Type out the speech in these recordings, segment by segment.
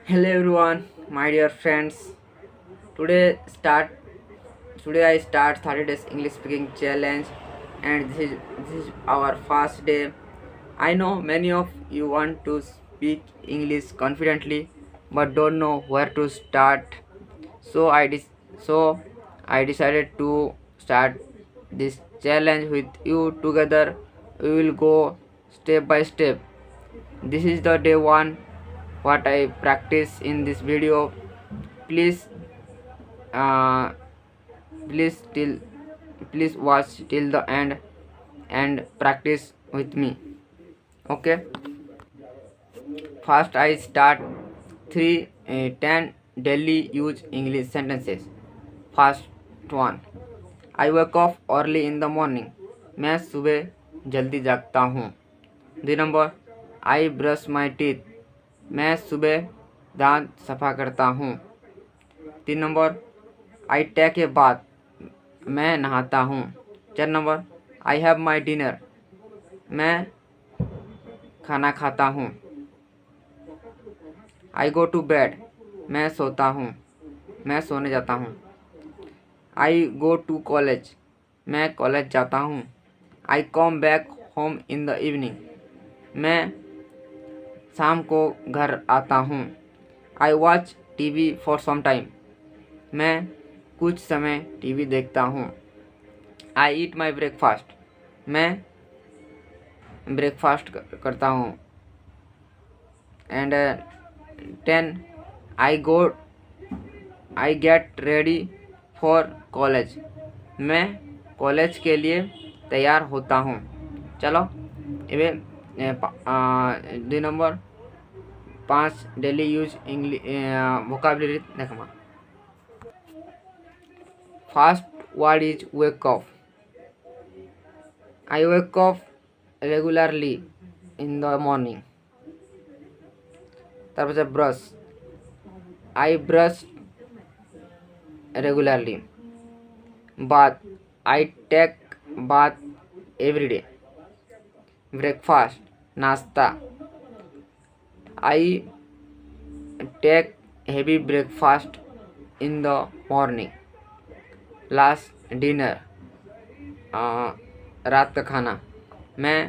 Hello everyone, my dear friends. Today start Today I start 30 days English speaking challenge, and this is our first day. I know many of you want to speak English confidently but don't know where to start. So I decided to start this challenge with you together. We will go step by step. This is the day 1 what I practice in this video. Please uh, please till please watch till the end and practice with me. Okay, first I start 10 daily use English sentences. First one, I wake up early in the morning. मैं सुबह जल्दी जागता हूँ. 2 number, I brush my teeth. मैं सुबह दांत सफा करता हूँ. 3 number, I take a bath. मैं नहाता हूँ. 4 number, I have my dinner. मैं खाना खाता हूँ. I go to bed. मैं सोता हूँ. मैं सोने जाता हूँ. I go to college. मैं कॉलेज जाता हूँ. I come back home in the evening. मैं शाम को घर आता हूँ. I watch TV for some time. मैं कुछ समय टीवी देखता हूँ. I eat my breakfast. मैं ब्रेकफास्ट करता हूँ. And 10, I get ready for college. मैं कॉलेज के लिए तैयार होता हूँ. चलो एवे 2 number 5 daily use English vocabulary देखमा. First word is wake up. I wake up regularly in the morning. তারপরে brush, I brush regularly. Bath, I take bath everyday. Breakfast, নাস্তা, I take heavy breakfast in the morning. Last, dinner, रात का खाना. मैं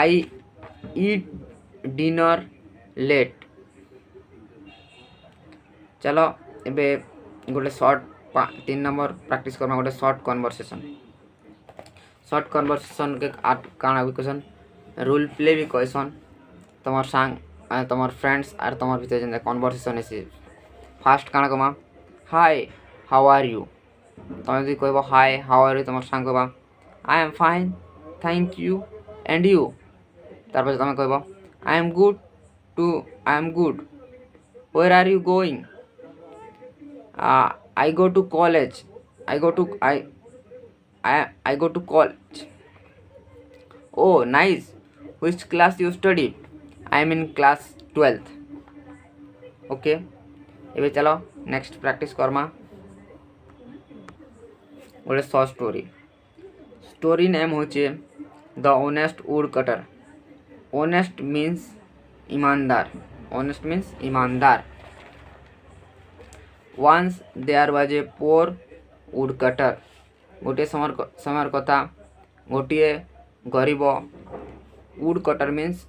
आई ईट dinner late. चलो एबे गोटे short 3 number practice करना. गोटे शॉर्ट कन्वर्सेशन के काना भी क्वेश्चन रोल प्ले भी कहसन. तुम्हार सांग तुम्हार फ्रेंड्स आर तुम्हार भीतर जेन कन्वर्सेशन है. फास्ट काना कमा हाय हाउ आर यू. तुम यदि कहब हाय हाउ आर यू, तुम्हार सांग कहबा I am fine thank you and you. तार पाछे तुम कहब I am good to I am good. Where are you going? I go to college. I go to college. Oh, nice. Which class you study? I am in class 12th. Okay. एबे चलो next practice करमा. गोटे short story name होचे the honest wood cutter. Honest means ईमानदार. Honest means ईमानदार. Once there was a poor wood cutter. गोटे समय कथा गोटे गरीब वुड कटर मीन्स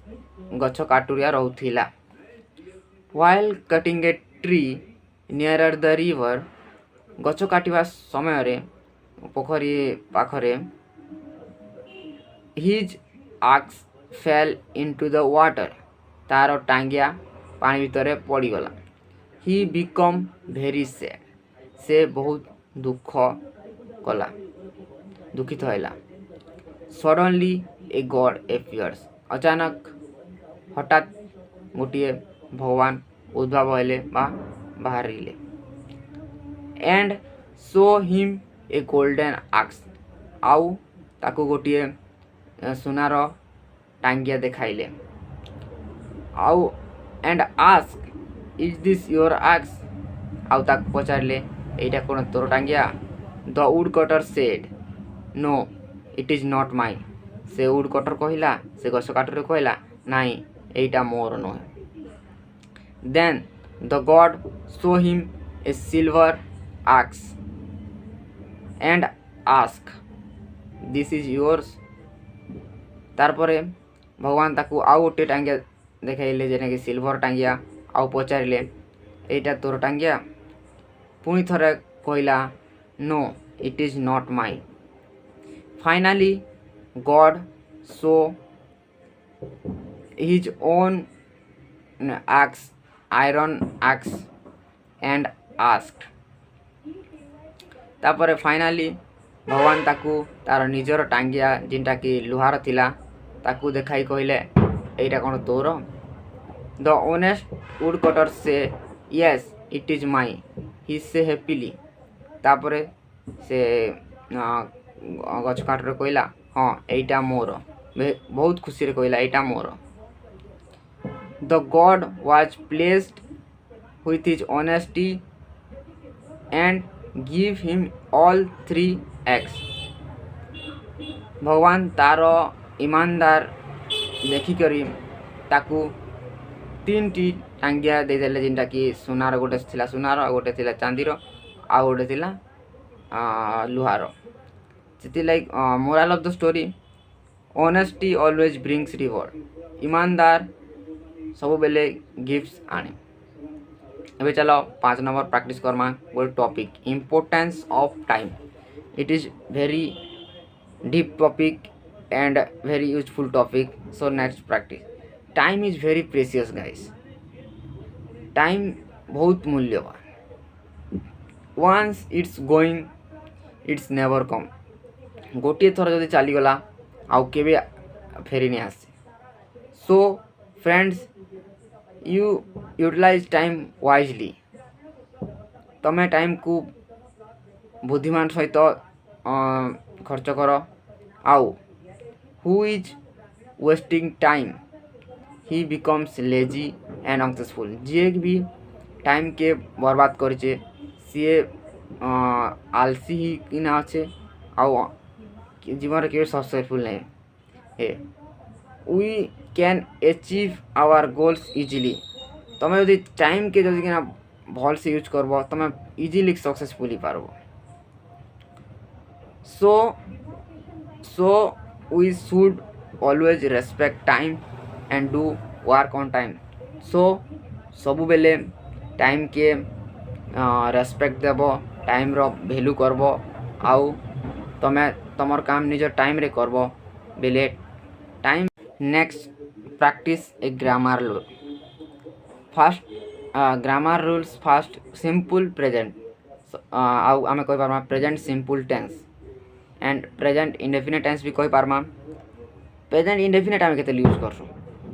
गछ काटुरिया रहूथिला. While cutting a tree near the river. गछ काटिवा समय रे पोखरी पाखरे his axe fell into the water. तार टांगिया पानी भितर पड़गला. He become very sad. से बहुत दुखित होइला. Suddenly a god appears. अचानक हठात गोटे भगवान उद्भव होइले बा बाहरिले. And show him a golden axe. आउ ताकू गोटे सुनार टांगिया देखाइले. आउ and ask is this your axe. आउ ताक पचारे एटा कोन तोर टांगिया. The wood cutter said no it is not my. से वुड कटर कहला, से गछ काटरे कहला नाई एटा मोर नुहे. Then the god show him a silver axe and ask, this is yours. ତାପରେ ଭଗବାନ ତାକୁ ଆଉ ଗୋଟେ ଟାଙ୍ଗିଆ ଦେଖାଇଲେ ଯେଟାକି ସିଲଭର ଟାଙ୍ଗିଆ, ଆଉ ପଚାରିଲେ ଏଇଟା ତୋର ଟାଙ୍ଗିଆ? ପୁଣି ଥରେ କହିଲା no, it is not mine. Finally God saw his own axe, iron axe, and asked. ତାପରେ ଫାଇନାଲି ଭଗବାନ ତାକୁ ତାର ନିଜର ଟାଙ୍ଗିଆ ଯେନ୍ଟାକି ଲୁହାର ଥିଲା ତାକୁ ଦେଖାଇ କହିଲେ ଏଇଟା କ'ଣ ତୋର? The honest woodcutter say yes, it is mine, he say happily. ତାପରେ ସେ ଗଛ କାଠରେ କହିଲା ହଁ ଏଇଟା ମୋର, ବହୁତ ଖୁସିରେ କହିଲା ଏଇଟା ମୋର. The god was pleased with his honesty and give him all 3 eggs. ଭଗବାନ ତାର ଇମାନଦାର ଦେଖିକରି ତାକୁ 3ଟି ଟାଙ୍ଗିଆ ଦେଇଦେଲେ, ଯେନ୍ଟାକି ସୁନାର ଗୋଟେ ଥିଲା ସୁନାର, ଆଉ ଗୋଟେ ଥିଲା ଚାନ୍ଦିର, ଆଉ ଗୋଟେ ଥିଲା ଲୁହାର. ସେଥିଲାଗି moral of the story, honesty always brings reward. ଇମାନଦାର ସବୁବେଲେ ଗିଫ୍ଟସ୍ ଆଣେ. ଏବେ ଚାଲ 5 ନମ୍ବର ପ୍ରାକ୍ଟିସ୍ କର୍ମା ଗୋଟେ topic, importance of time. It is very deep topic and very useful topic. So next practice, time is very precious guys. Time बहुत मूल्यवान. Once it's going, it's never come. गोटे थर जदि चलीगला आउ केबे फेरी नहीं आसे. So friends, you utilize time wisely. तमे टाइम को बुद्धिमान सहित खर्च कर. आउ who is wasting time he becomes lazy and unsuccessful. जी भी टाइम के बर्बाद करे सी आलसी ही किना अच्छे आउ जीवन के सक्सेसफुल नहीं है. We can achieve our goals easily. तुम्हें यदि टाइम के जदि किना भल से यूज करब तुम्हें इजिली सक्सेसफुल ही पारब. So we should always respect time and do work on time. So सबु बेले टाइम के रेस्पेक्ट देव, टाइम रो वैल्यू करब, आउ तमे तमर काम निज टाइम रे करब बेले टाइम. नेक्स्ट प्रैक्टिस ए grammar rule. First grammar rules. First simple present, आउ आमे कहि पारमा present simple tense and present indefinite tense भी कहि पारमा. प्रेजेंट इंडेफिनिट आमे केते यूज करसु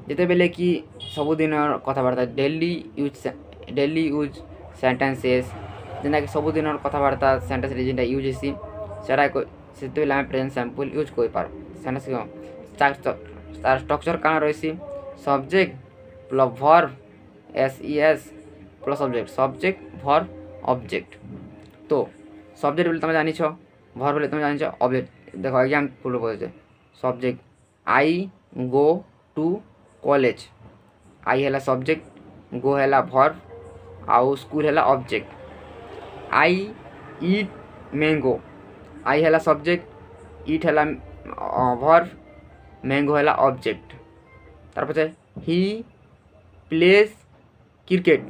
जेते बेले कि सबुदिन कथाबार्ता डेली यूज सेंटेंसेस जेना कि सबुदिन कथाबार्ता सेंटेंस रे जेंटा यूज हेसी सेटा सेते बेले आमे प्रेजेंट सिंपल यूज कहि पार. सेंटेंस तार स्ट्रक्चर काना रहसी, subject plus verb s plus subject verb object. तो सब्जेक्ट बोले तुम जानी छो, भर बोले तुम जानी ऑब्जेक्ट. देखो एग्जाम्पल बोलते subject I go to college. I है सब्जेक्ट, गो है भर, आउ स्कूल है ऑब्जेक्ट. आई ईट मैंगो. आई है सब्जेक्ट, ईट है भर, मैंगो है ऑब्जेक्ट. तार पछे ही प्लेज क्रिकेट.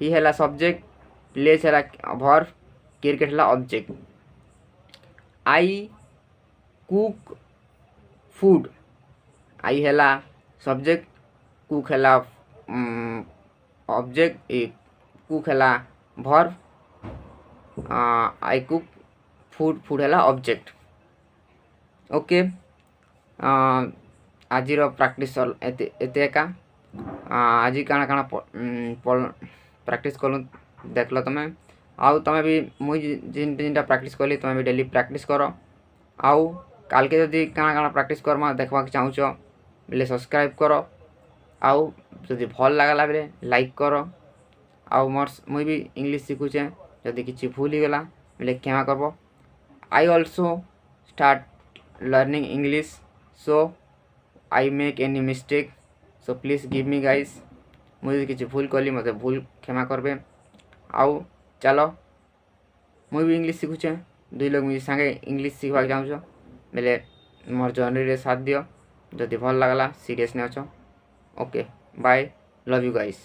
ही है सब्जेक्ट, प्लेज है भर, क्रिकेट है object. I cook food. I है सब्जेक्ट, कुक है ऑब्जेक्ट, कुक है भर, आई कुक फूड है ऑब्जेक्ट. ओके आज प्रैक्टिस एते एका. आज काना काना प्रैक्टिस कलु देख लो तुम्हें. आउ तुम्हें भी मुझे जिनटा प्रैक्टिस कली तुम्हें भी डेली प्रैक्टिस कर. आउ काल के जदि काना काना प्रैक्टिस करमा देखवा चाहूच बेले सब्सक्राइब कर. आउ जदि भल लागला बेले लाइक कर. आउ मुई भी इंग्लिश शिखुचे, जदि किसी भूल ही गला बेले क्षमा करब. I also start learning English, so I make any mistake, so please give me guys. मुझे किसी भूल कली मत भूल क्षमा करबे। आउ चलो मुझे भी इंग्लिश शिखुचे, दुई लोग मुझे सांगे इंग्लिश शिखवाक चाहूँ बेले मोर जर्नी रे साथ दियो। जदि भल लगला सीरियस ने अच्छो। Okay bye, love you guys.